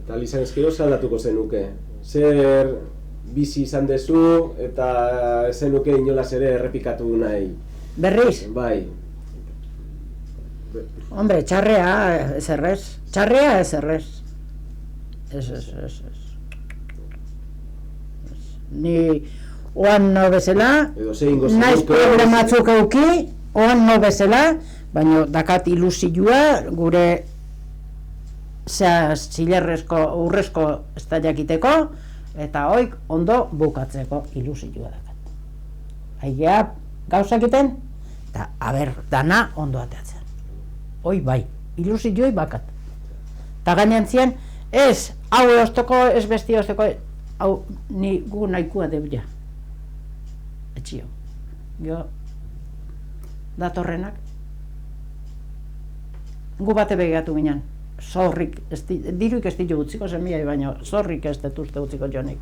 Eta lizanezkero aldatuko zenuke. Zer bizi izan dezu eta zenuke inolaz ere errepikatu nahi. Berriz? Bai. Hombre, txarrea ez errez. Txarrea ez errez. Ez. Ni oan no bezala, naiz problematzuk euki, oan no bezala, baina dakat ilusioa gure urrezko estaiakiteko, eta hoik ondo bukatzeko ilusioa dakat. Haigea gauzak iten, eta dana ondo ateatzen. Hoi bai, ilusioi bakat. Eta gainantzien, ez, hau oztoko, ez besti oztoko, hau ni gu nahikoa debia. Etxio. Jo, datorrenak, gu bate begatu ginen. Zorrik, diruik ez ditu utziko zenbiai, baina zorrik ez dut uste utziko jonik.